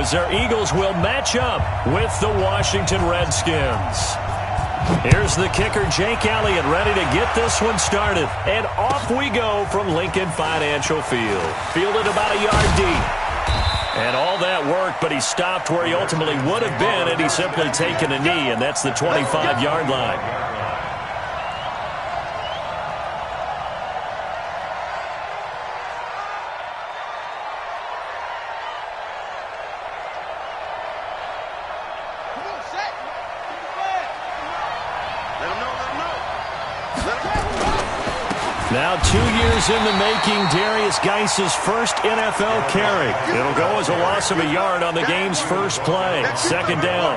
as their Eagles will match up with the Washington Redskins. Here's the kicker, Jake Elliott, ready to get this one started. And off we go from Lincoln Financial Field. Fielded about a yard deep. And all that work, but he stopped where he ultimately would have been had he simply taken a knee, and that's the 25-yard line. Now 2 years in the making, Darius Geis's first NFL carry. It'll go as a loss of a yard on the game's first play. Second down.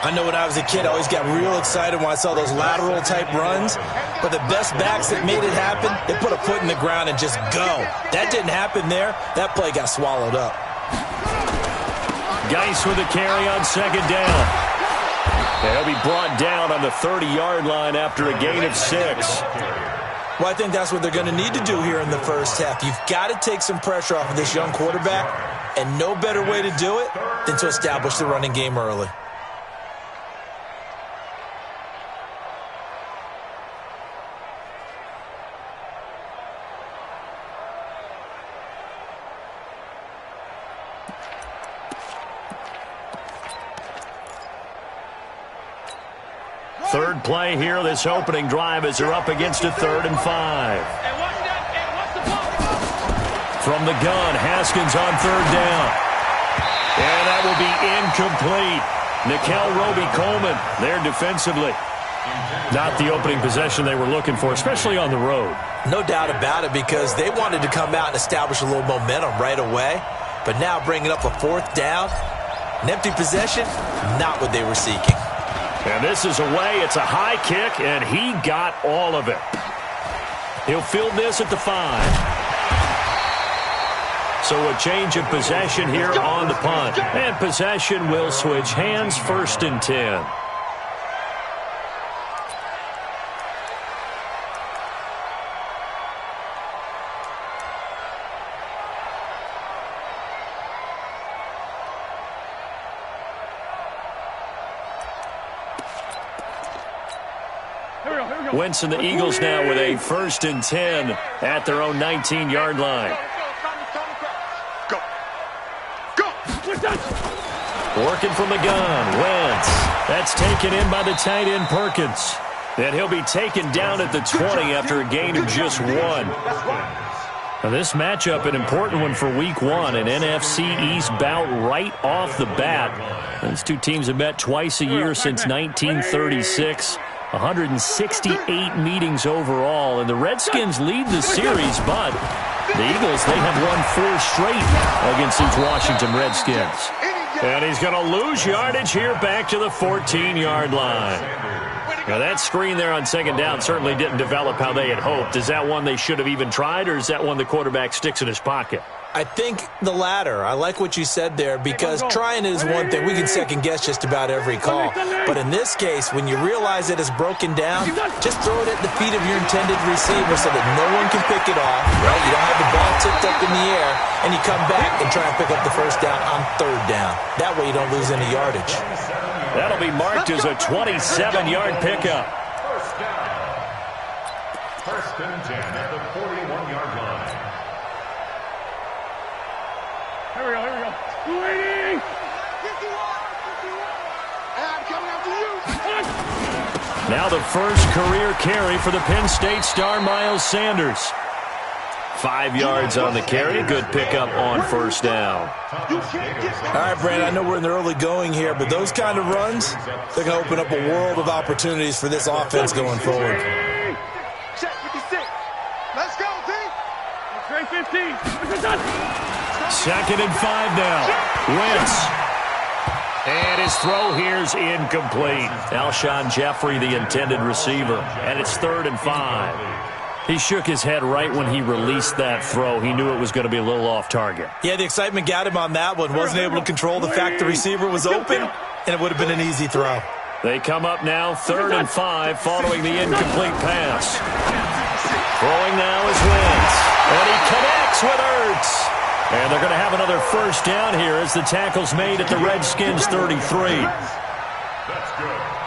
I know when I was a kid, I always got real excited when I saw those lateral-type runs. But the best backs that made it happen, they put a foot in the ground and just go. That didn't happen there. That play got swallowed up. Geis with a carry on second down. He'll be brought down on the 30-yard line after a gain of 6. Well, I think that's what they're going to need to do here in the first half. You've got to take some pressure off of this young quarterback, and no better way to do it than to establish the running game early. Third play here, this opening drive as they're up against a 3rd and 5. From the gun, Haskins on 3rd down. And that will be incomplete. Nickel Roby-Coleman there defensively. Not the opening possession they were looking for, especially on the road. No doubt about it, because they wanted to come out and establish a little momentum right away. But now bringing up a 4th down, an empty possession, not what they were seeking. And this is away. It's a high kick, and he got all of it. He'll field this at the 5. So a change of possession here on the punt. And possession will switch hands, 1st and 10. Wentz and the Eagles now with a 1st and 10 at their own 19-yard line. Working from the gun, Wentz. That's taken in by the tight end Perkins. And he'll be taken down at the 20 after a gain of just 1. Now this matchup, an important one for Week 1, an NFC East bout right off the bat. These two teams have met twice a year since 1936. 168 meetings overall, and the Redskins lead the series, but the Eagles, they have won 4 straight against these Washington Redskins. And he's going to lose yardage here back to the 14-yard line. Now that screen there on second down certainly didn't develop how they had hoped. Is that one they should have even tried, or is that one the quarterback sticks in his pocket? I think the latter. I like what you said there, because trying it is one thing. We can second-guess just about every call. But in this case, when you realize that it's broken down, just throw it at the feet of your intended receiver so that no one can pick it off, right? You don't have the ball tipped up in the air, and you come back and try and pick up the 1st down on 3rd down. That way you don't lose any yardage. That'll be marked as a 27-yard pickup. 1st and 10 at the 41-yard line. Here we go. Waiting! I'm coming after you! Now the first career carry for the Penn State star Miles Sanders. 5 yards on the carry. Good pickup on 1st down. All right, Brandon, I know we're in the early going here, but those kind of runs, they're going to open up a world of opportunities for this offense going forward. Check 56. Let's go, team. Trey 15. 2nd and 5 now. Wentz. And his throw here's incomplete. Alshon Jeffrey, the intended receiver. And it's 3rd and 5. He shook his head right when he released that throw. He knew it was going to be a little off target. Yeah, the excitement got him on that one. Wasn't able to control the fact the receiver was open, and it would have been an easy throw. They come up now 3rd and 5 following the incomplete pass. Throwing now is Wentz. And he connects with Ertz. And they're going to have another first down here as the tackle's made at the Redskins' 33.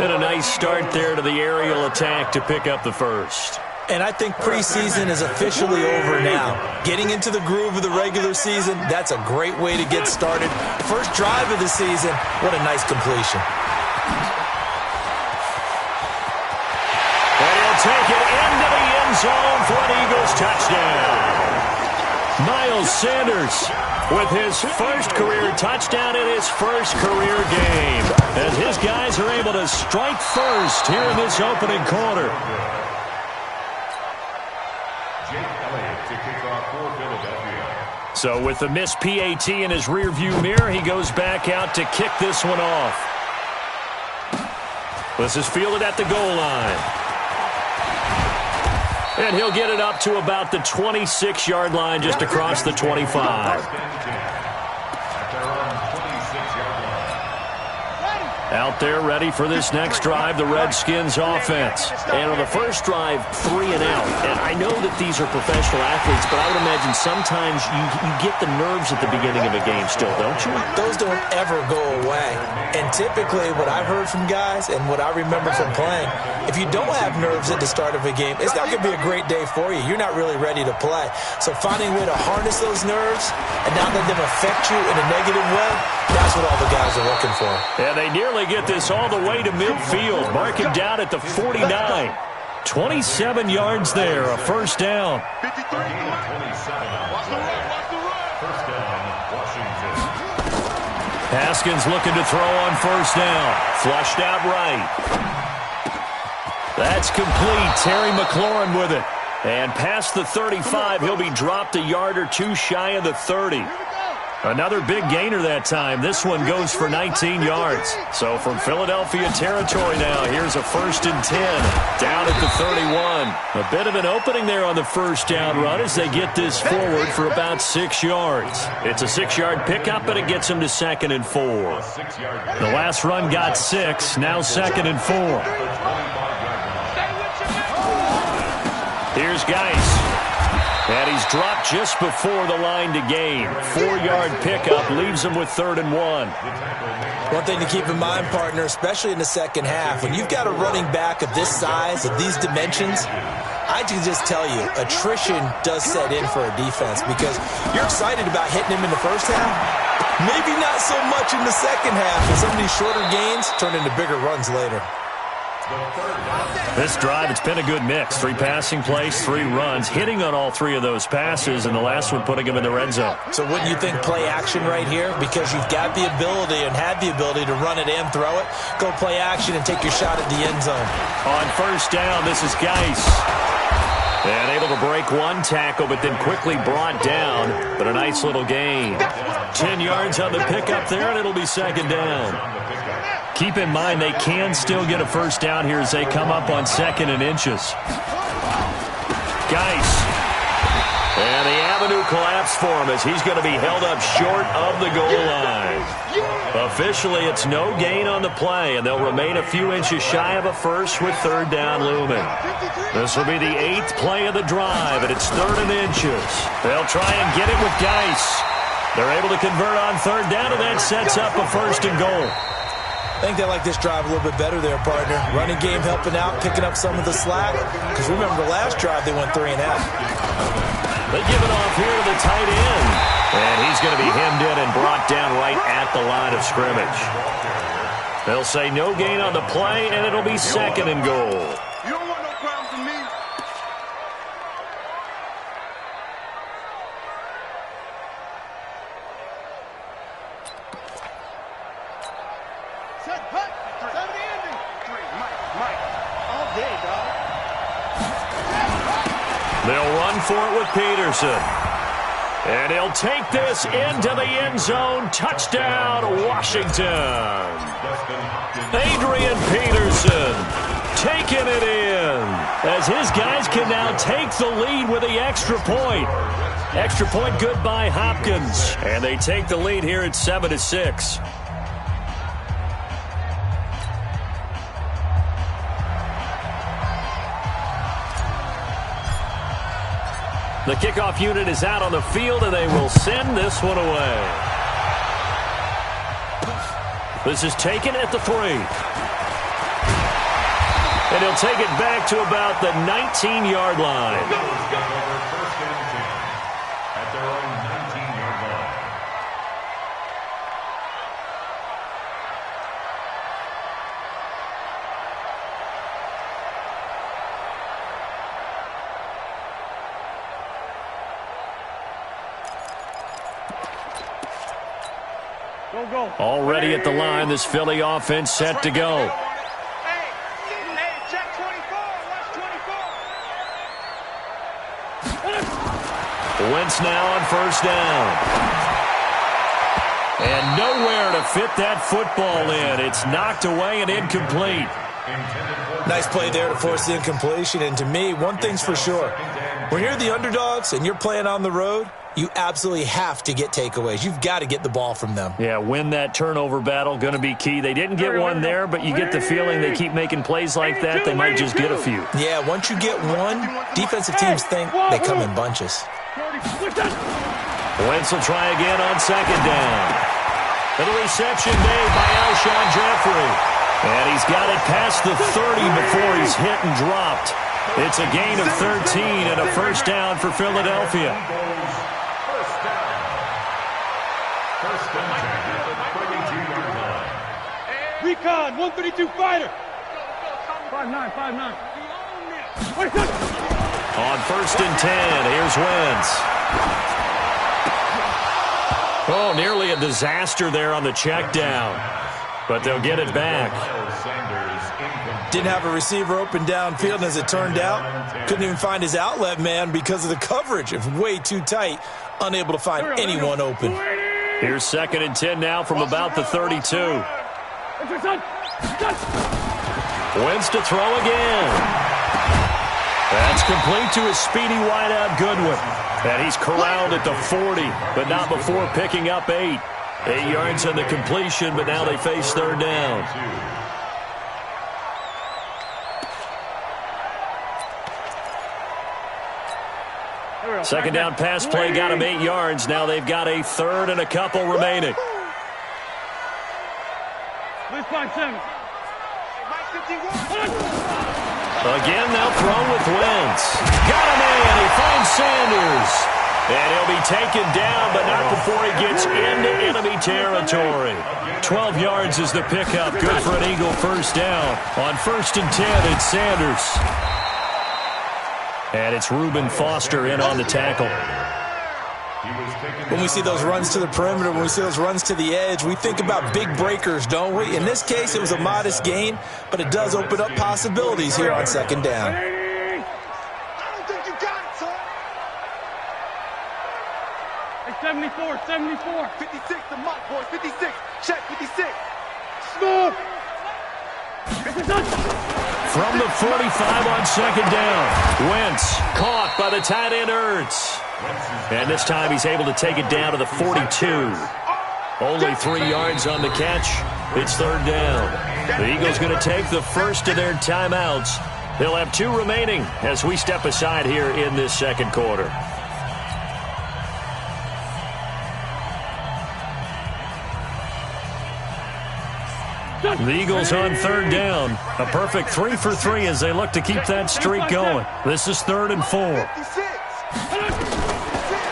And a nice start there to the aerial attack to pick up the first. And I think preseason is officially over now. Getting into the groove of the regular season, that's a great way to get started. First drive of the season, what a nice completion. And he'll take it into the end zone for an Eagles touchdown. Miles Sanders with his first career touchdown in his first career game, as his guys are able to strike first here in this opening quarter. So with the missed PAT in his rearview mirror, he goes back out to kick this one off. This is fielded at the goal line. And he'll get it up to about the 26-yard line, just across the 25. Out there ready for this next drive, the Redskins offense. And on the first drive, 3 and out. And I know that these are professional athletes, but I would imagine sometimes you get the nerves at the beginning of a game still, don't you? Those don't ever go away. And typically what I've heard from guys and what I remember from playing, if you don't have nerves at the start of a game, it's not going to be a great day for you. You're not really ready to play. So finding a way to harness those nerves and not let them affect you in a negative way, that's what all the guys are looking for. And they nearly get this all the way to midfield. Mark him down at the 49. 27 yards there, a first down. 53. Watch the run. First down, Washington. Haskins looking to throw on first down. Flushed out right. That's complete. Terry McLaurin with it. And past the 35, he'll be dropped a yard or two shy of the 30. Another big gainer that time. This one goes for 19 yards. So from Philadelphia territory now, here's a 1st and 10 down at the 31. A bit of an opening there on the first down run as they get this forward for about 6 yards. It's a 6-yard pickup, but it gets them to 2nd and 4. The last run got 6, now 2nd and 4. Here's Geis. And he's dropped just before the line to gain. 4-yard pickup leaves him with 3rd and 1. One thing to keep in mind, partner, especially in the second half, when you've got a running back of this size, of these dimensions, I can just tell you, attrition does set in for a defense because you're excited about hitting him in the first half. Maybe not so much in the second half, and some of these shorter gains turn into bigger runs later. This drive, it's been a good mix. 3 passing plays, 3 runs, hitting on all 3 of those passes, and the last one putting him in the red zone. So wouldn't you think play action right here? Because you've got the ability and have the ability to run it and throw it. Go play action and take your shot at the end zone. On first down, this is Geis. And able to break one tackle, but then quickly brought down. But a nice little gain. 10 yards on the pickup there, and it'll be 2nd down. Keep in mind they can still get a first down here as they come up on 2nd and inches. Geis. And the avenue collapsed for him as he's going to be held up short of the goal line. Officially, it's no gain on the play, and they'll remain a few inches shy of a first with 3rd down looming. This will be the 8th play of the drive, and it's 3rd and inches. They'll try and get it with Geis. They're able to convert on 3rd down, and that sets up a 1st and goal. I think they like this drive a little bit better there, partner. Running game helping out, picking up some of the slack. Because remember, the last drive they went 3 and out. They give it off here to the tight end. And he's going to be hemmed in and brought down right at the line of scrimmage. They'll say no gain on the play, and it'll be 2nd and goal. You don't want no problems with me. Set, hut, 70 ending. 3, Mike, all day, dog. They'll run for it with Peterson. And he'll take this into the end zone. Touchdown, Washington. Adrian Peterson taking it in as his guys can now take the lead with the extra point. Extra point good by Hopkins. And they take the lead here at 7-6. The kickoff unit is out on the field, and they will send this one away. This is taken at the 3. And he'll take it back to about the 19-yard line. First and 10 at their own 19-yard line. Already at the line, this Philly offense set to go. Hey, check 24. Watch 24. Wentz now on first down. And nowhere to fit that football in. It's knocked away and incomplete. Nice play there to force the incompletion. And to me, one thing's for sure. When you're the underdogs and you're playing on the road, you absolutely have to get takeaways. You've got to get the ball from them. Yeah, win that turnover battle, going to be key. They didn't get one there, but you get the feeling they keep making plays like that, they might just get a few. Yeah, once you get one, defensive teams think they come in bunches. Wentz will try again on second down. And the reception made by Alshon Jeffrey. And he's got it past the 30 before he's hit and dropped. It's a gain of 13 and a first down for Philadelphia. Recon, 132 fighter. 5'9", 5'9". On first and 10, here's Wentz. Oh, nearly a disaster there on the check down. But they'll get it back. Didn't have a receiver open downfield, and as it turned out, couldn't even find his outlet man because of the coverage. It was way too tight, unable to find anyone open. Here's second and 10 now from about the 32. Wentz to throw again. That's complete to his speedy wideout Goodwin. And he's corralled at the 40, but not before picking up 8. 8 yards on the completion, but now they face third down. Second down pass play got him 8 yards. Now they've got a third and a couple remaining. Again, they'll throw with Wentz. Got him in. He finds Sanders. And he'll be taken down, but not before he gets into enemy territory. 12 yards is the pickup. Good for an Eagle first down. On first and 10, it's Sanders. And it's Reuben Foster in on the tackle. When we see those runs to the perimeter, when we see those runs to the edge, we think about big breakers, don't we? In this case, it was a modest gain, but it does open up possibilities here on second down. I don't think you got it, son. Hey, 74, 74. 56, the mutt, boy. 56. Check, 56. Smooth. From the 45 on second down. Wentz caught by the tight end Ertz. And this time he's able to take it down to the 42. Only 3 yards on the catch. It's third down. The Eagles going to take the first of their timeouts. They'll have 2 remaining as we step aside here in this second quarter. The Eagles on third down. A perfect 3 for 3 as they look to keep that streak going. This is third and 4.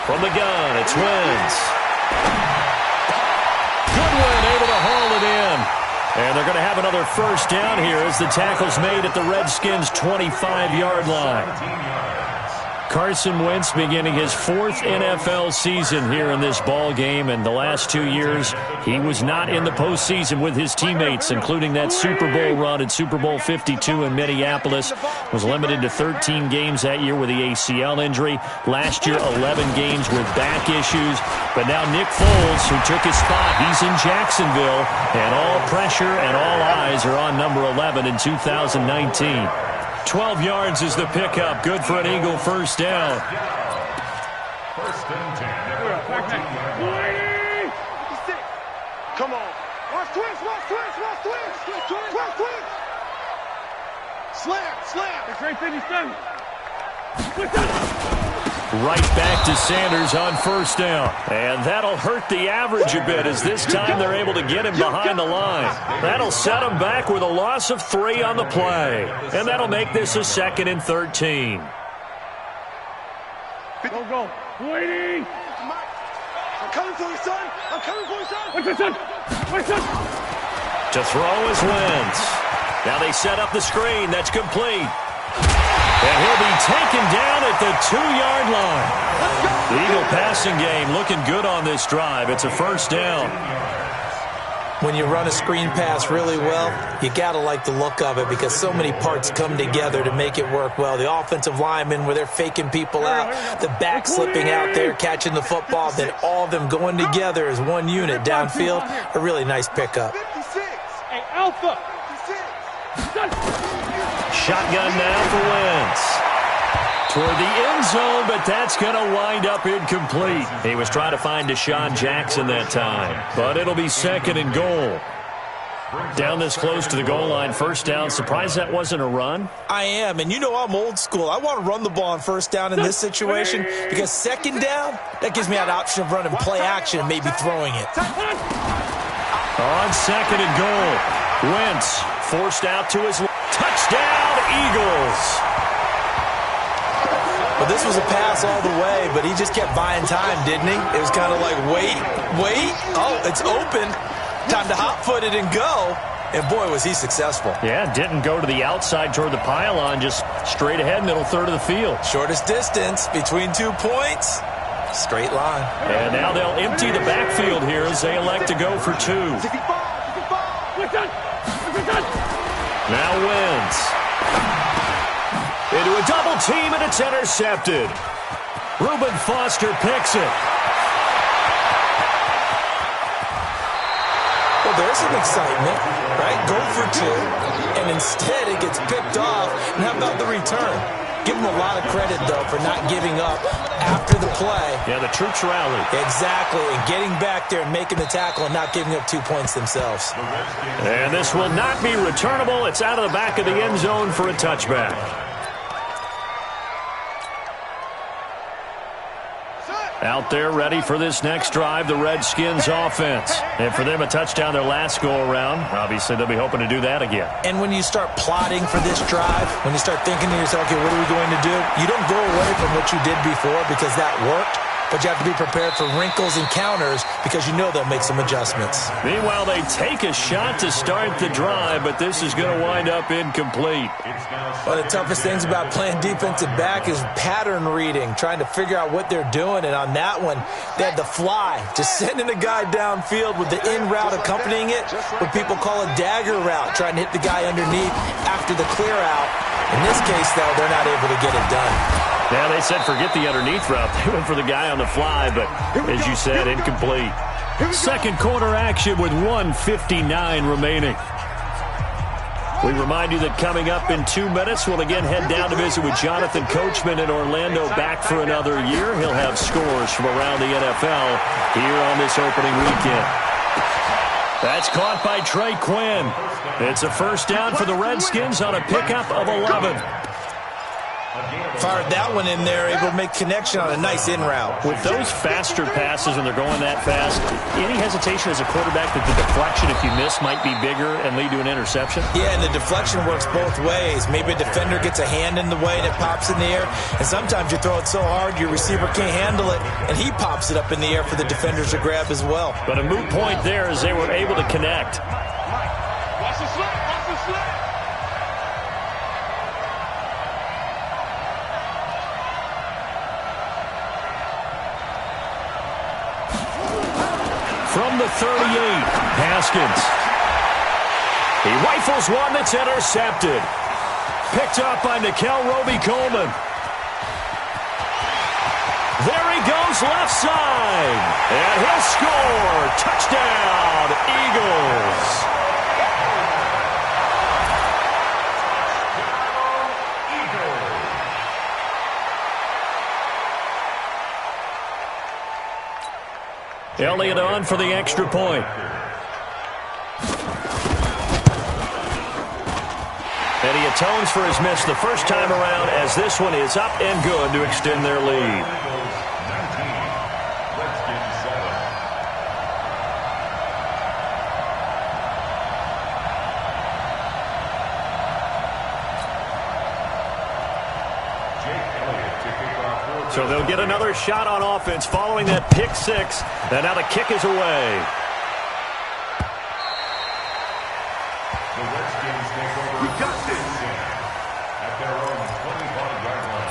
From the gun, it's Wentz. Goodwin able to haul it in. And they're going to have another first down here as the tackle's made at the Redskins' 25-yard line. Carson Wentz beginning his 4th NFL season here in this ball game, and the last 2 years he was not in the postseason with his teammates, including that Super Bowl run at Super Bowl 52 in Minneapolis. Was limited to 13 games that year with the ACL injury. Last year, 11 games with back issues. But now Nick Foles, who took his spot, he's in Jacksonville, and all pressure and all eyes are on number 11 in 2019. 12 yards is the pickup. Good for an Eagle first down. First and 10. Come on. Watch twist, watch twist, watch twist. Watch twist. Slam, slam. It's right 57. Right back to Sanders on first down. And that'll hurt the average a bit, as this time they're able to get him behind the line. That'll set him back with a loss of 3 on the play. And that'll make this a 2nd and 13. Go. Waiting. I'm coming for you, son. I'm coming for you, son. Wait, son. Wait, son. To throw is Wentz. Now they set up the screen. That's complete. And he'll be taken down at the 2-yard line. The Eagle passing game looking good on this drive. It's a first down. When you run a screen pass really well, you got to like the look of it because so many parts come together to make it work well. The offensive linemen, where they're faking people out, the back slipping out there, catching the football, then all of them going together as one unit downfield. A really nice pickup. Hey, Alpha. Shotgun now for Wentz. Toward the end zone, but that's going to wind up incomplete. He was trying to find Deshaun Jackson that time, but it'll be 2nd and goal. Down this close to the goal line, first down. Surprised that wasn't a run? I am, and you know I'm old school. I want to run the ball on first down in this situation because 2nd down, that gives me that option of running play action and maybe throwing it. On 2nd and goal, Wentz forced out to his touchdown, Eagles. Well, this was a pass all the way, but he just kept buying time, didn't he? It was kind of like, wait. Oh, it's open. Time to hot-foot it and go. And, boy, was he successful. Yeah, didn't go to the outside toward the pylon, just straight ahead, middle third of the field. Shortest distance between 2 points. Straight line. And now they'll empty the backfield here as they elect to go for 2. Now Wentz. Into a double team, and it's intercepted. Reuben Foster picks it. Well, there's some excitement, right? Go for 2, and instead it gets picked off. And how about the return? Give him a lot of credit, though, for not giving up after the play. Yeah, the troops rallied. Exactly, and getting back there and making the tackle and not giving up 2 points themselves. And this will not be returnable. It's out of the back of the end zone for a touchback. Out there ready for this next drive, the Redskins offense. And for them, a touchdown their last go-around. Obviously, they'll be hoping to do that again. And when you start plotting for this drive, when you start thinking to yourself, okay, what are we going to do? You don't go away from what you did before because that worked. But you have to be prepared for wrinkles and counters because you know they'll make some adjustments. Meanwhile, they take a shot to start the drive, but this is going to wind up incomplete. One of the toughest things about playing defensive back is pattern reading, trying to figure out what they're doing. And on that one, they had the fly, just sending a guy downfield with the in route accompanying it, what people call a dagger route, trying to hit the guy underneath after the clear out. In this case, though, they're not able to get it done. Yeah, they said forget the underneath route. They went for the guy on the fly, but as you said, incomplete. Second quarter action with 1:59 remaining. We remind you that coming up in 2 minutes, we'll again head down to visit with Jonathan Coachman in Orlando, back for another year. He'll have scores from around the NFL here on this opening weekend. That's caught by Trey Quinn. It's a first down for the Redskins on a pickup of 11. Fired that one in there, able to make connection on a nice in route. With those faster passes when they're going that fast, any hesitation as a quarterback that the deflection, if you miss, might be bigger and lead to an interception? Yeah, and the deflection works both ways. Maybe a defender gets a hand in the way and it pops in the air, and sometimes you throw it so hard your receiver can't handle it, and he pops it up in the air for the defenders to grab as well. But a moot point there as they were able to connect. Watch the slip. Watch the slip. From the 38, Haskins. He rifles one that's intercepted. Picked up by Nickel Roby-Coleman. There he goes left side. And he'll score. Touchdown, Eagles. Elliott on for the extra point. And he atones for his miss the first time around as this one is up and good to extend their lead. So they'll get another shot on offense following that pick six. And now the kick is away. The Redskins take over. We got this at their own 25-yard line.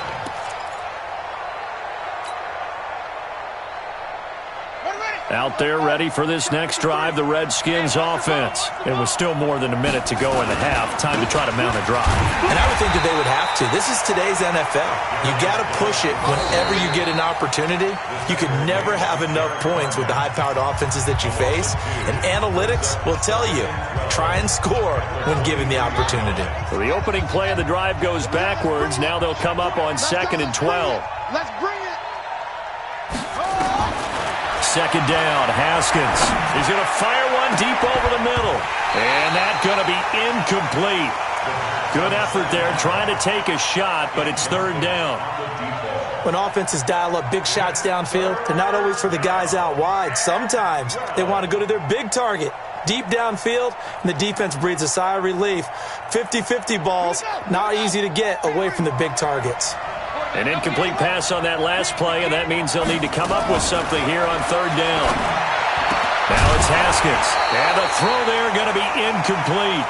Out there ready for this next drive, the Redskins offense. It was still more than a minute to go in the half. Time to try to mount a drive. And I would think that they would have to. This is today's NFL. You got to push it whenever you get an opportunity. You can never have enough points with the high-powered offenses that you face. And analytics will tell you, try and score when given the opportunity. So the opening play of the drive goes backwards. Now they'll come up on 2nd and 12. Let's bring it. Second down, Haskins. He's going to fire one deep over the middle. And that's going to be incomplete. Good effort there trying to take a shot, but it's 3rd down. When offenses dial up big shots downfield, they're not always for the guys out wide. Sometimes they want to go to their big target, deep downfield, and the defense breathes a sigh of relief. 50-50 balls, not easy to get away from the big targets. An incomplete pass on that last play, and that means they'll need to come up with something here on 3rd down. Now it's Haskins, and the throw there going to be incomplete.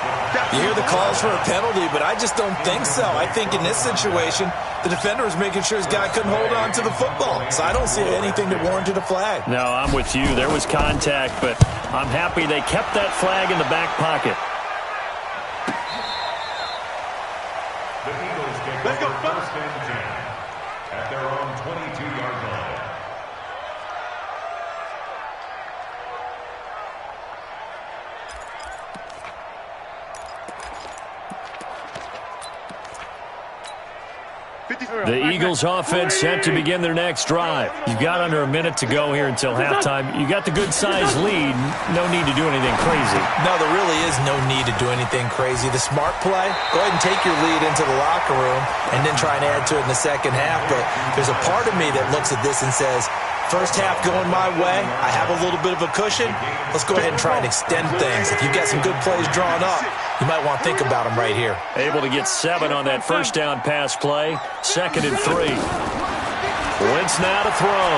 You hear the calls for a penalty, but I just don't think so. I think in this situation, the defender was making sure his guy couldn't hold on to the football. So I don't see anything that warranted a flag. No, I'm with you. There was contact, but I'm happy they kept that flag in the back pocket. The Eagles take over 1st and 10 at their own 22-yard line. The Eagles offense set to begin their next drive. You've got under a minute to go here until halftime. You got the good-sized lead. No need to do anything crazy. No, there really is no need to do anything crazy. The smart play, go ahead and take your lead into the locker room and then try and add to it in the second half. But there's a part of me that looks at this and says, first half going my way, I have a little bit of a cushion. Let's go ahead and try and extend things. If you've got some good plays drawn up, you might want to think about them right here. Able to get 7 on that first down pass play. 2nd and 3. Wentz now to throw.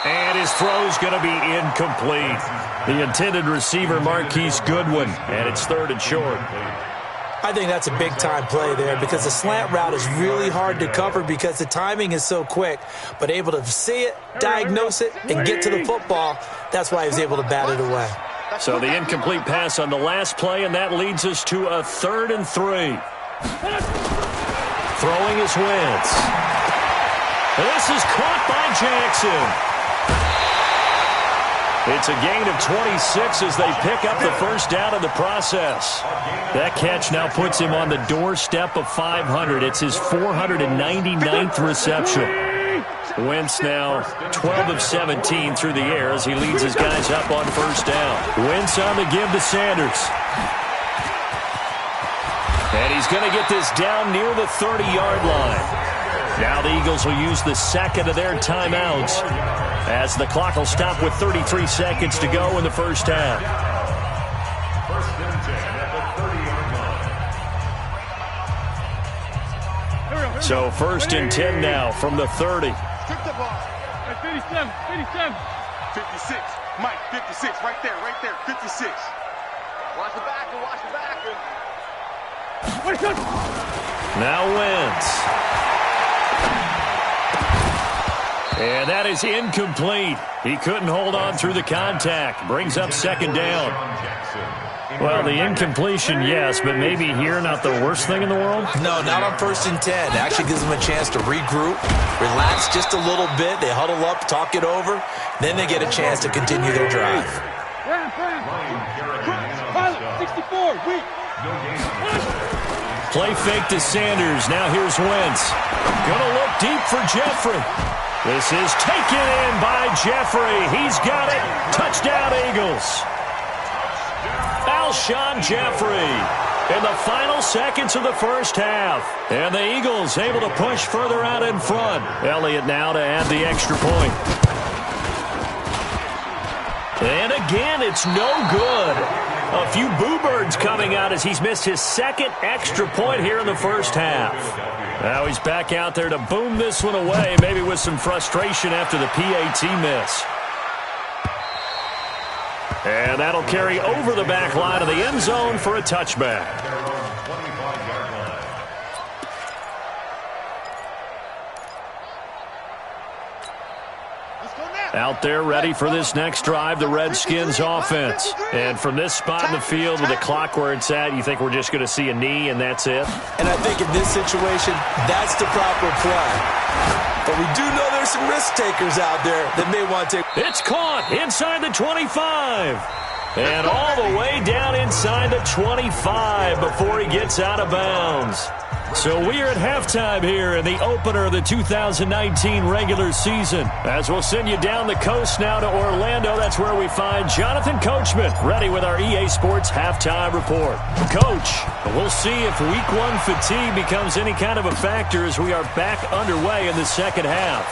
And his throw's going to be incomplete. The intended receiver, Marquise Goodwin, and it's 3rd and short. I think that's a big-time play there because the slant route is really hard to cover because the timing is so quick. But able to see it, diagnose it, and get to the football, that's why he was able to bat it away. So the incomplete pass on the last play, and that leads us to a 3rd and 3. Throwing is Wentz. This is caught by Jackson. It's a gain of 26 as they pick up the first down in the process. That catch now puts him on the doorstep of 500. It's his 499th reception. Wentz now 12 of 17 through the air as he leads his guys up on first down. Wentz on the give to Sanders. And he's going to get this down near the 30-yard line. Now the Eagles will use the second of their timeouts as the clock will stop with 33 seconds to go in the first half. 1st and 10 at the 30-yard line. So 1st and 10 now from the 30. Took the ball. 57, 57. 56. Mike, 56. Right there, 56. Watch the back and watch the back. Now Wentz. And that is incomplete. He couldn't hold on through the contact. Brings up 2nd down. Well, the incompletion, yes, but maybe here not the worst thing in the world? No, not on 1st and 10. It actually gives them a chance to regroup, relax just a little bit. They huddle up, talk it over. Then they get a chance to continue their drive. 64, weak. Play fake to Sanders. Now here's Wentz. Gonna look deep for Jeffrey. This is taken in by Jeffrey. He's got it. Touchdown, Eagles. Alshon Jeffrey in the final seconds of the first half. And the Eagles able to push further out in front. Elliott now to add the extra point. And again, it's no good. A few boo birds coming out as he's missed his second extra point here in the first half. Now he's back out there to boom this one away, maybe with some frustration after the PAT miss. And that'll carry over the back line of the end zone for a touchback. Out there ready for this next drive, the Redskins offense. And from this spot in the field with the clock where it's at, you think we're just going to see a knee and that's it? And I think in this situation, that's the proper play. But we do know there's some risk takers out there that may want to. It's caught inside the 25. And all the way down inside the 25 before he gets out of bounds. So we are at halftime here in the opener of the 2019 regular season. As we'll send you down the coast now to Orlando, that's where we find Jonathan Coachman, ready with our EA Sports halftime report. Coach, we'll see if week one fatigue becomes any kind of a factor as we are back underway in the second half.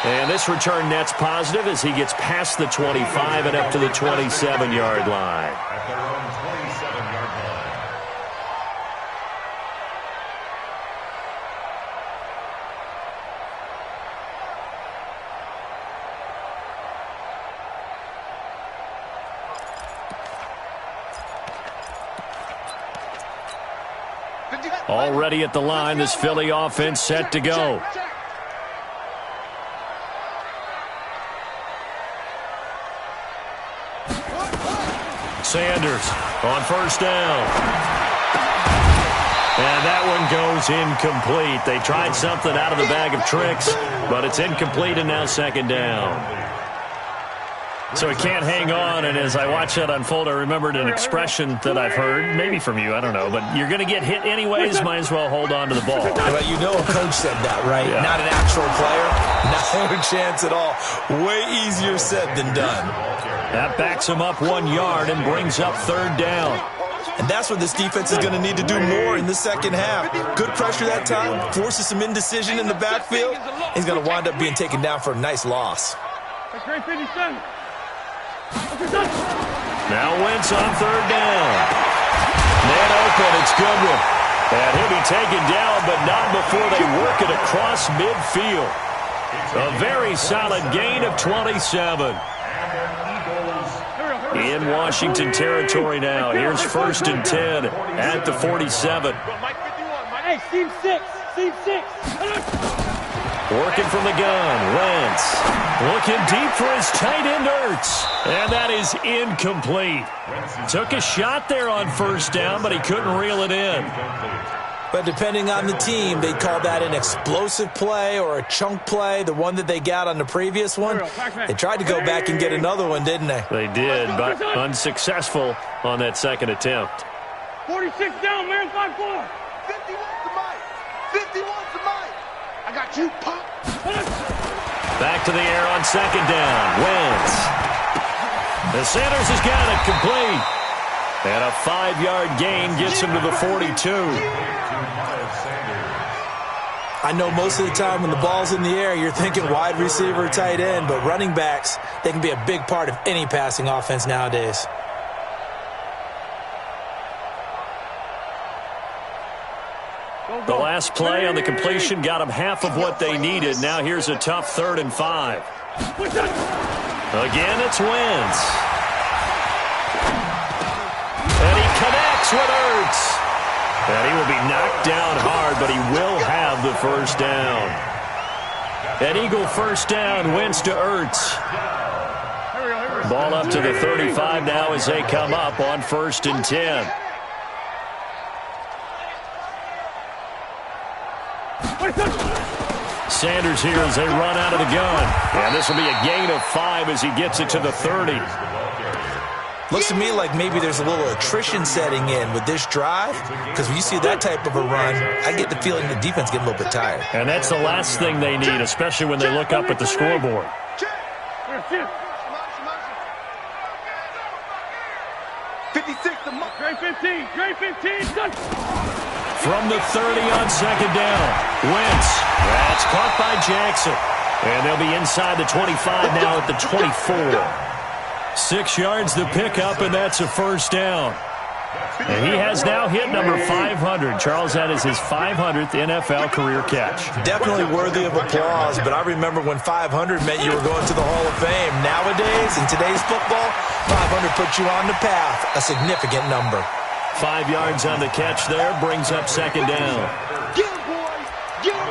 And this return net's positive as he gets past the 25 and up to the 27-yard line. At their own 27-yard line. Already at the line, this Philly offense set to go. Sanders on first down. And that one goes incomplete. They tried something out of the bag of tricks, but it's incomplete and now second down. So he can't hang on, and as I watched that unfold, I remembered an expression that I've heard, maybe from you, I don't know, but you're going to get hit anyways, might as well hold on to the ball. Well, you know a coach said that, right? Yeah. Not an actual player. Not a chance at all. Way easier said than done. That backs him up 1 yard and brings up third down. And that's what this defense is going to need to do more in the second half. Good pressure that time, forces some indecision in the backfield. He's going to wind up being taken down for a nice loss. Now Wentz on third down. Man open, it's Goodwin. And he'll be taken down, but not before they work it across midfield. A very solid gain of 27. In Washington territory now. Here's 1st and 10 at the 47. Hey, seam six. Working from the gun, Wentz. Looking deep for his tight end, Ertz. And that is incomplete. Took a shot there on first down, but he couldn't reel it in. But depending on the team, they call that an explosive play or a chunk play, the one that they got on the previous one. They tried to go back and get another one, didn't they? They did, but unsuccessful on that second attempt. 46 down, man, 5-4. 51 to Mike. 51 to Mike. I got you, Pop. Back to the air on second down. Wentz. The Sanders has got it complete. And a 5-yard gain gets him to the 42. I know most of the time when the ball's in the air, you're thinking wide receiver, tight end, but running backs, they can be a big part of any passing offense nowadays. The last play on the completion got them half of what they needed. Now here's a tough 3rd and 5. Again, it's Wentz. And he connects with Ertz. And he will be knocked down hard, but he will have the first down. An Eagle first down, Wentz to Ertz. Ball up to the 35 now as they come up on 1st and 10. Sanders here as they run out of the gun. And this will be a gain of 5 as he gets it to the 30. Looks to me like maybe there's a little attrition setting in with this drive, because when you see that type of a run, I get the feeling the defense getting a little bit tired. And that's the last thing they need, especially when they look up at the scoreboard. 56, Dre 15, Dre 15, done. From the 30 on second down. Wentz. That's caught by Jackson. And they'll be inside the 25 now at the 24. 6 yards to pick up, and that's a first down. And he has now hit number 500. Charles, that is his 500th NFL career catch. Definitely worthy of applause, but I remember when 500 meant you were going to the Hall of Fame. Nowadays, in today's football, 500 puts you on the path, a significant number. 5 yards on the catch there, brings up second down.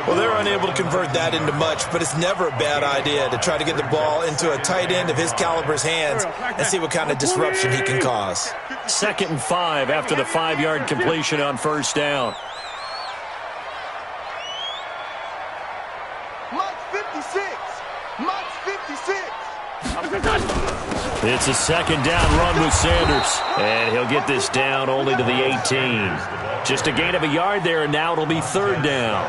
Well, they're unable to convert that into much, but it's never a bad idea to try to get the ball into a tight end of his caliber's hands and see what kind of disruption he can cause. 2nd and 5 after the 5-yard completion on first down. Mike's 56. Mike's 56. It's a second down run with Sanders. And he'll get this down only to the 18. Just a gain of a yard there, and now it'll be third down.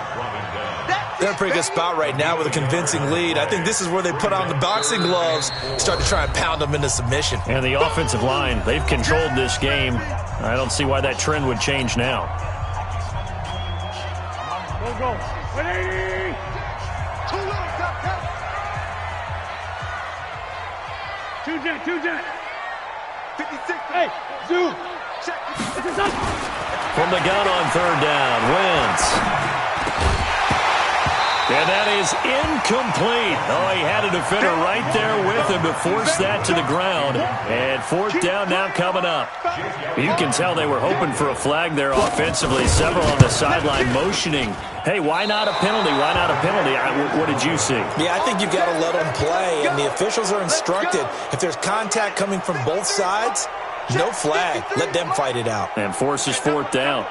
They're in a pretty good spot right now with a convincing lead. I think this is where they put on the boxing gloves, start to try and pound them into submission. And the offensive line, they've controlled this game. I don't see why that trend would change now. Go. 180. 2 jet. 56. Hey, Zoo. Check. From the gun on third down, Wentz. And that is incomplete. Oh, he had a defender right there with him to force that to the ground. And fourth down now coming up. You can tell they were hoping for a flag there offensively. Several on the sideline motioning. Hey, why not a penalty? Why not a penalty? What did you see? Yeah, I think you've got to let them play. And the officials are instructed, if there's contact coming from both sides, no flag. Let them fight it out. And forces fourth down.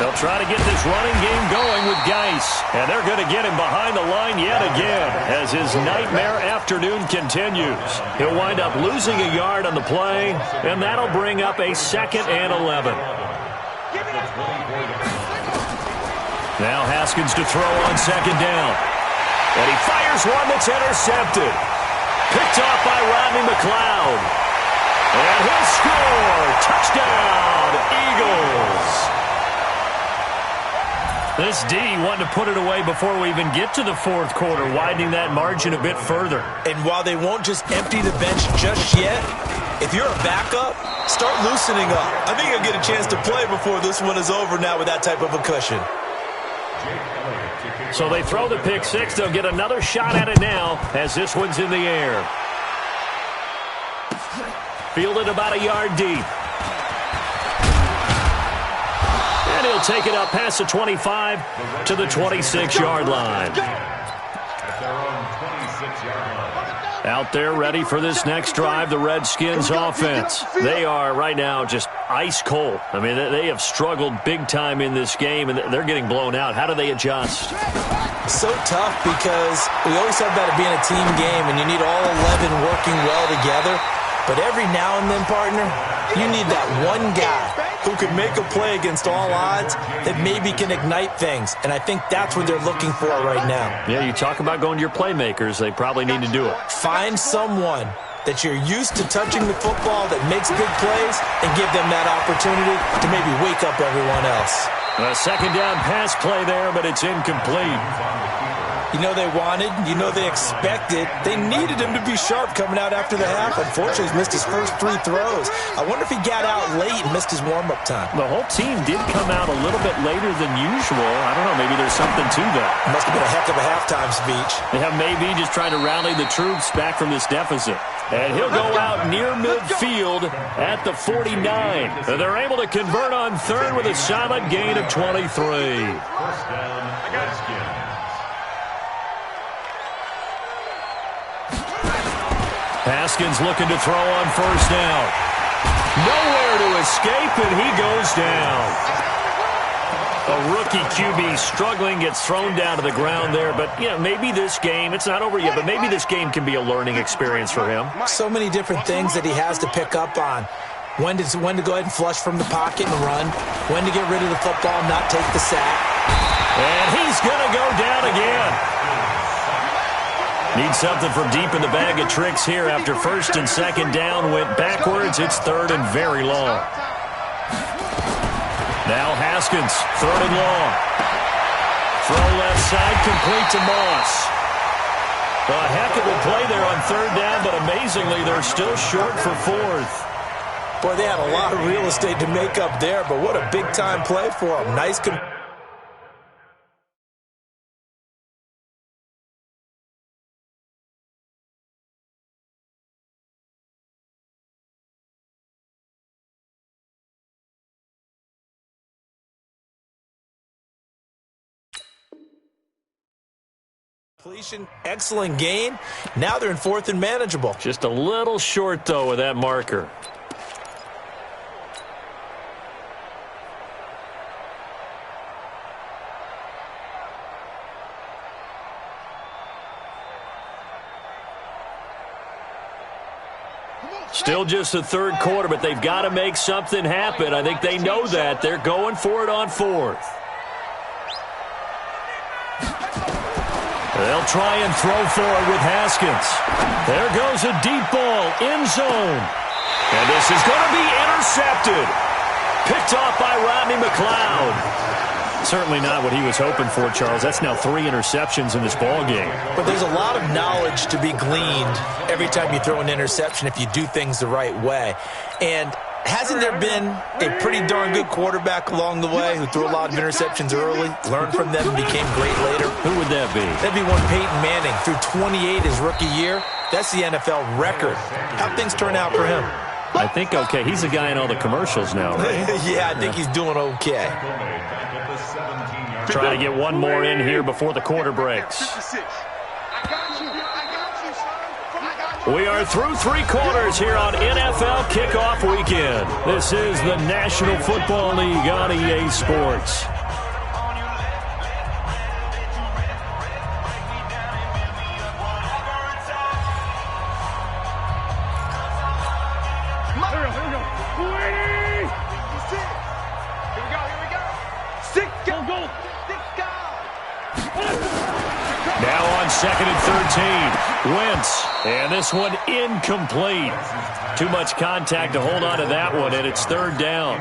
They'll try to get this running game going with Geis. And they're going to get him behind the line yet again as his nightmare afternoon continues. He'll wind up losing a yard on the play, and that'll bring up a 2nd and 11. Now Haskins to throw on second down. And he fires one that's intercepted. Picked off by Rodney McLeod. And he'll score. Touchdown, Eagles. This D wanting to put it away before we even get to the fourth quarter, widening that margin a bit further. And while they won't just empty the bench just yet, if you're a backup, start loosening up. I think you'll get a chance to play before this one is over now with that type of a cushion. So they throw the pick six. They'll get another shot at it now as this one's in the air. Fielded about a yard deep. And he'll take it up past the 25 to the 26-yard line. Out there ready for this next drive, the Redskins offense. They are right now just ice cold. I mean, they have struggled big time in this game, and they're getting blown out. How do they adjust? So tough because we always have that being a team game, and you need all 11 working well together. But every now and then, partner, you need that one guy who can make a play against all odds that maybe can ignite things. And I think that's what they're looking for right now. Yeah, you talk about going to your playmakers. They probably need to do it. Find someone that you're used to touching the football that makes big plays and give them that opportunity to maybe wake up everyone else. A second down pass play there, but it's incomplete. You know they wanted, you know they expected. They needed him to be sharp coming out after the half. Unfortunately, he's missed his first 3 throws. I wonder if he got out late and missed his warm-up time. The whole team did come out a little bit later than usual. I don't know, maybe there's something to that. Must have been a heck of a halftime speech. Yeah, maybe just trying to rally the troops back from this deficit. And he'll go out near midfield at the 49. They're able to convert on third with a solid gain of 23. First down, Redskins. Haskins looking to throw on first down. Nowhere to escape, and he goes down. A rookie QB struggling, gets thrown down to the ground there. But, yeah, maybe this game, it's not over yet, but maybe this game can be a learning experience for him. So many different things that he has to pick up on. When to go ahead and flush from the pocket and run. When to get rid of the football and not take the sack. And he's going to go down again. Need something from deep in the bag of tricks here after first and second down went backwards. It's third and very long. Now Haskins, third and long. Throw left side, complete to Moss. A heck of a play there on third down, but amazingly, they're still short for fourth. Boy, they had a lot of real estate to make up there, but what a big-time play for them. Nice completion, excellent gain. Now they're in fourth and manageable. Just a little short, though, with that marker. Still just the third quarter, but they've got to make something happen. I think they know that. They're going for it on fourth. They'll try and throw for it with Haskins. There goes a deep ball, end zone. And this is going to be intercepted. Picked off by Rodney McLeod. Certainly not what he was hoping for, Charles. That's now 3 interceptions in this ball game. But there's a lot of knowledge to be gleaned every time you throw an interception if you do things the right way. And hasn't there been a pretty darn good quarterback along the way who threw a lot of interceptions early, learned from them, and became great later? Who would that be? That'd be one Peyton Manning. Threw 28 his rookie year. That's the NFL record. How'd things turn out for him? I think okay. He's the guy in all the commercials now, right? Yeah, I think he's doing okay. Trying to get one more in here before the quarter breaks. We are through 3 quarters here on NFL Kickoff Weekend. This is the National Football League on EA Sports. Now on second and 13. Wentz. And this one incomplete. Too much contact to hold on to that one, and it's third down.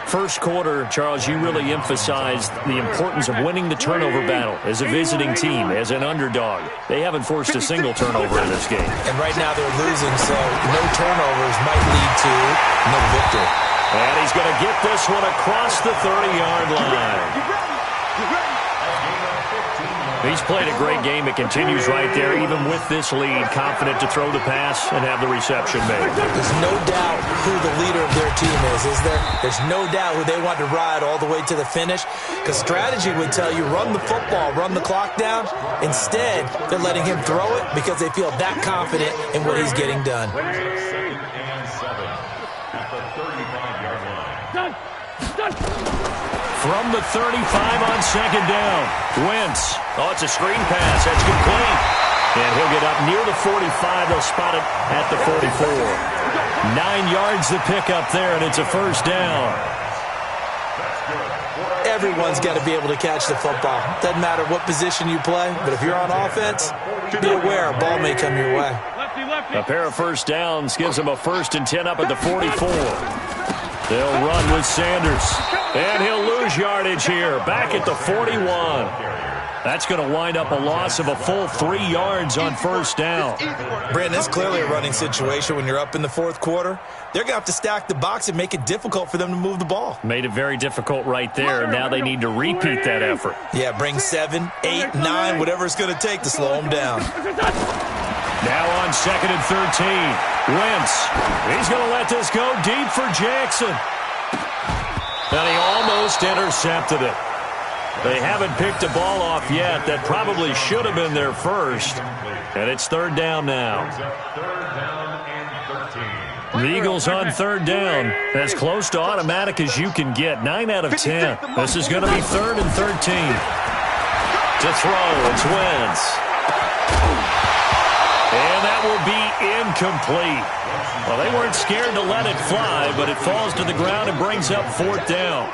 First quarter, Charles, you really emphasized the importance of winning the turnover battle as a visiting team, as an underdog. They haven't forced a single turnover in this game. And right now they're losing, so no turnovers might lead to no victory. And he's going to get this one across the 30-yard line. He's played a great game. It continues right there, even with this lead, confident to throw the pass and have the reception made. There's no doubt who the leader of their team is there? There's no doubt who they want to ride all the way to the finish, because strategy would tell you run the football, run the clock down. Instead, they're letting him throw it because they feel that confident in what he's getting done. Second and 7 at the 35-yard line. From the 35 on second down, Wentz. Oh, it's a screen pass. That's complete. And he'll get up near the 45. They'll spot it at the 44. 9 yards to pick up there, and it's a first down. Everyone's got to be able to catch the football. Doesn't matter what position you play, but if you're on offense, be aware a ball may come your way. A pair of first downs gives them a 1st and 10 up at the 44. They'll run with Sanders. And he'll lose yardage here. Back at the 41. That's going to wind up a loss of a full 3 yards on first down. Brandon, it's clearly a running situation when you're up in the fourth quarter. They're going to have to stack the box and make it difficult for them to move the ball. Made it very difficult right there. Now they need to repeat that effort. Yeah, bring 7, 8, 9, whatever it's going to take to slow them down. Now on second and 13. Wentz. He's going to let this go deep for Jackson. And he almost intercepted it. They haven't picked a ball off yet. That probably should have been their first. And it's third down now. The Eagles on third down. As close to automatic as you can get. 9 out of 10. This is going to be third and 13. To throw, it's Wentz. And that will be incomplete. Well, they weren't scared to let it fly, but it falls to the ground and brings up fourth down.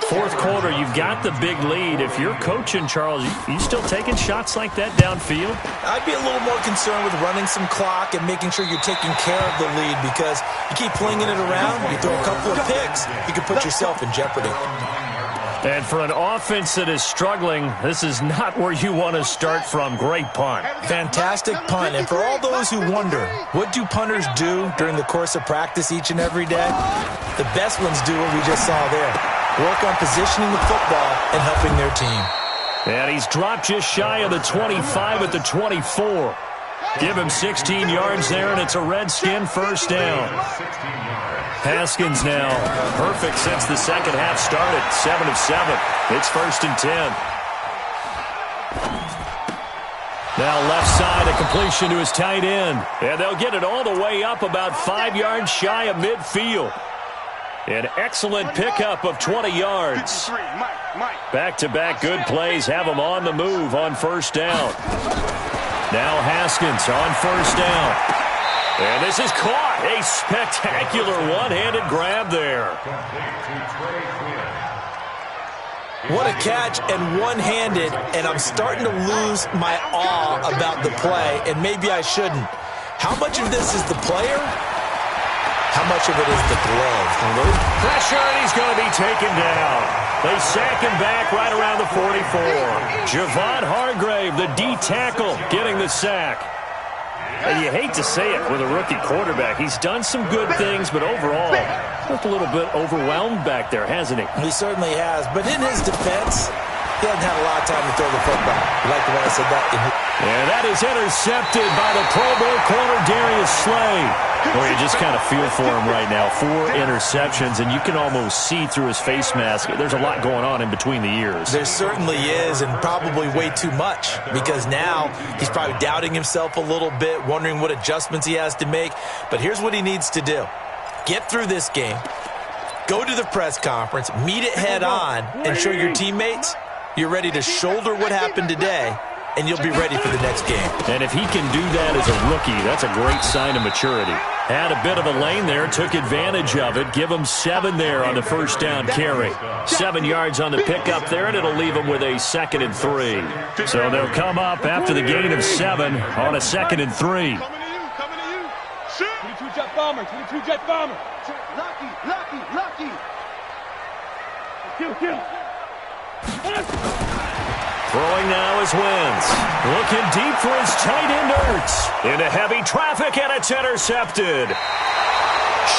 Fourth quarter, you've got the big lead. If you're coaching, Charles, you still taking shots like that downfield? I'd be a little more concerned with running some clock and making sure you're taking care of the lead, because you keep flinging it around, you throw a couple of picks, you can put yourself in jeopardy. And for an offense that is struggling, this is not where you want to start from. Great punt. Fantastic punt. And for all those who wonder, what do punters do during the course of practice each and every day? The best ones do what we just saw there. Work on positioning the football and helping their team. And he's dropped just shy of the 25 at the 24. Give him 16 yards there, and it's a Redskin first down. Haskins now perfect since the second half started. 7 of 7. It's 1st and 10. Now left side, a completion to his tight end. And they'll get it all the way up about 5 yards shy of midfield. An excellent pickup of 20 yards. Back-to-back good plays have him on the move on first down. Now Haskins on first down. And this is caught. A spectacular one-handed grab there. What a catch, and one-handed, and I'm starting to lose my awe about the play, and maybe I shouldn't. How much of this is the player? How much of it is the glove? Pressure, and he's going to be taken down. They sack him back right around the 44. Javon Hargrave, the D tackle, getting the sack. And you hate to say it with a rookie quarterback. He's done some good things, but overall, looked a little bit overwhelmed back there, hasn't he? He certainly has. But in his defense, he hasn't had a lot of time to throw the football. You like the way I said that? And that is intercepted by the Pro Bowl corner, Darius Slay. Well, you just kind of feel for him right now. 4 interceptions, and you can almost see through his face mask. There's a lot going on in between the ears. There certainly is, and probably way too much, because now he's probably doubting himself a little bit, wondering what adjustments he has to make. But here's what he needs to do. Get through this game, go to the press conference, meet it head on, and show your teammates you're ready to shoulder what happened today, and you'll be ready for the next game. And if he can do that as a rookie, that's a great sign of maturity. Had a bit of a lane there, took advantage of it. Give him 7 there on the first down carry. 7 yards on the pickup there, and it'll leave him with a 2nd and 3. So they'll come up after the gain of 7 on a 2nd and 3. Coming to you. Shoot. 22 jet bomber. Lucky. Kill. Throwing now is Wentz. Looking deep for his tight end Ertz. Into heavy traffic, and it's intercepted.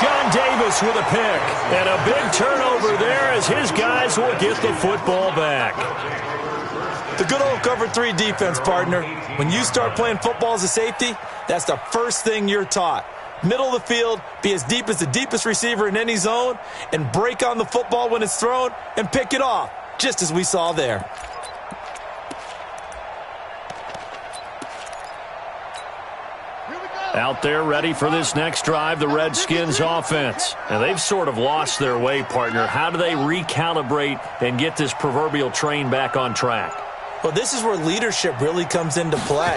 Sean Davis with a pick. And a big turnover there as his guys will get the football back. The good old cover 3 defense, partner. When you start playing football as a safety, that's the first thing you're taught. Middle of the field, be as deep as the deepest receiver in any zone, and break on the football when it's thrown and pick it off, just as we saw there. Out there ready for this next drive, the Redskins offense. And they've sort of lost their way, partner. How do they recalibrate and get this proverbial train back on track? Well, this is where leadership really comes into play.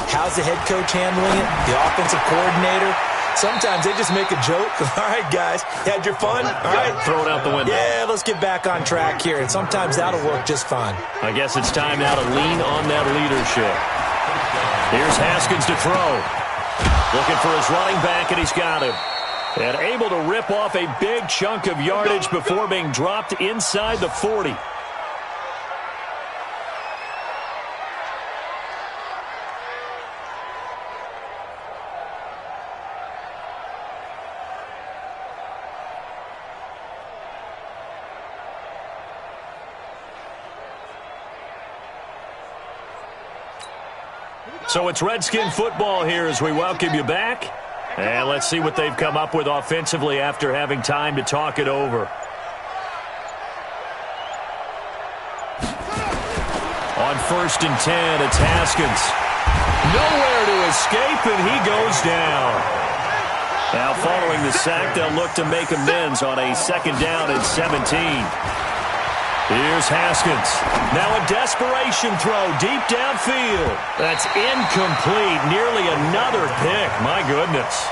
How's the head coach handling it? The offensive coordinator? Sometimes they just make a joke. All right, guys, you had your fun? All right. Throw it out the window. Yeah, let's get back on track here. And sometimes that'll work just fine. I guess it's time now to lean on that leadership. Here's Haskins to throw. Looking for his running back, and he's got him. And able to rip off a big chunk of yardage before being dropped inside the 40. So it's Redskin football here as we welcome you back. And let's see what they've come up with offensively after having time to talk it over. On 1st and 10, it's Haskins. Nowhere to escape, and he goes down. Now following the sack, they'll look to make amends on a 2nd down and 17. Here's Haskins. Now a desperation throw deep downfield. That's incomplete. Nearly another pick. My goodness.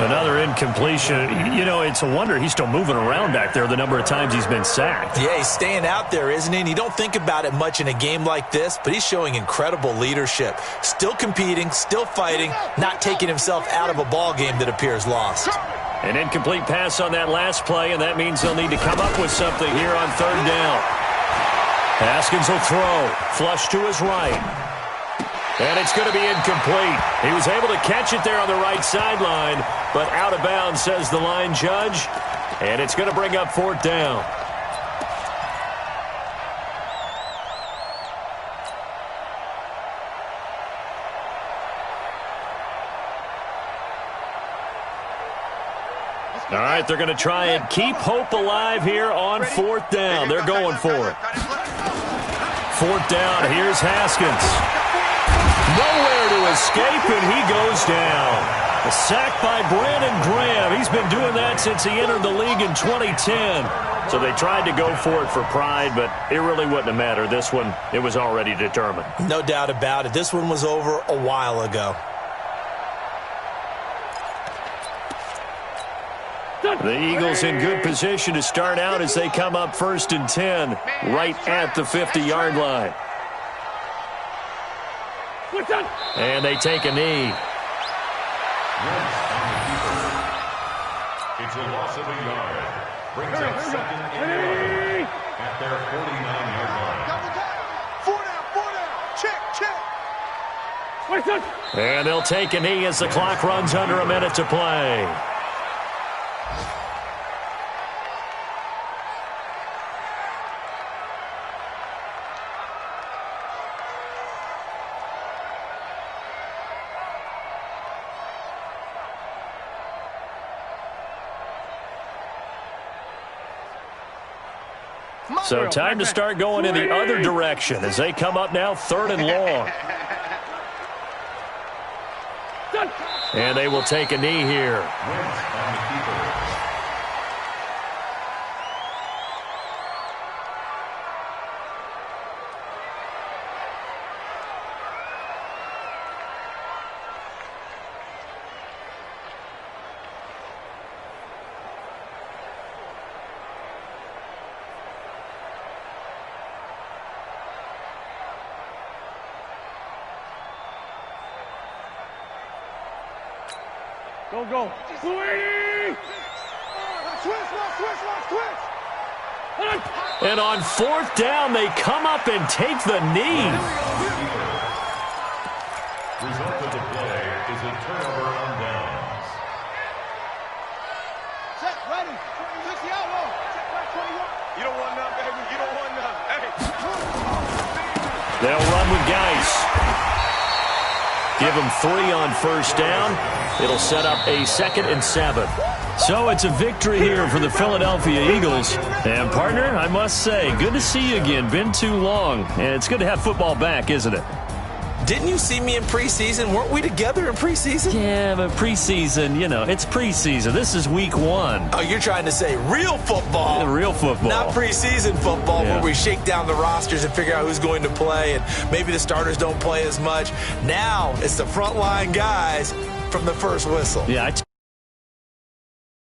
Another incompletion. You know, it's a wonder he's still moving around back there the number of times he's been sacked. Yeah, he's staying out there, isn't he? And you don't think about it much in a game like this, but he's showing incredible leadership. Still competing, still fighting, not taking himself out of a ball game that appears lost. An incomplete pass on that last play, and that means they'll need to come up with something here on third down. Haskins will throw. Flush to his right. And it's going to be incomplete. He was able to catch it there on the right sideline, but out of bounds, says the line judge. And it's going to bring up fourth down. All right, they're going to try and keep hope alive here on fourth down. They're going for it. Fourth down, here's Haskins. Nowhere to escape, and he goes down. A sack by Brandon Graham. He's been doing that since he entered the league in 2010. So they tried to go for it for pride, but it really wouldn't have mattered. This one, it was already determined. No doubt about it. This one was over a while ago. The Eagles in good position to start out as they come up 1st and 10, right at the 50-yard line. And they take a knee. It's a loss of a yard. Brings up 2nd and 11 at their 49-yard line. 4 down. Check. And they'll take a knee as the clock runs under a minute to play. So time to start going in the other direction as they come up now 3rd and long. And they will take a knee here. Go. Switch. And on 4th down, they come up and take the knee. Result of the play is a turnover on downs. Check, ready. Switch the outlaw. Check back 21. You don't want none, baby. You don't want none. Hey. They'll run with Geis. Give them 3 on 1st down. It'll set up a 2nd and 7. So it's a victory here for the Philadelphia Eagles. And, partner, I must say, good to see you again. Been too long. And it's good to have football back, isn't it? Didn't you see me in preseason? Weren't we together in preseason? Yeah, but preseason, you know, it's preseason. This is week 1. Oh, you're trying to say real football. Yeah, real football. Not preseason football where we shake down the rosters and figure out who's going to play, and maybe the starters don't play as much. Now it's the frontline guys from the first whistle. Yeah,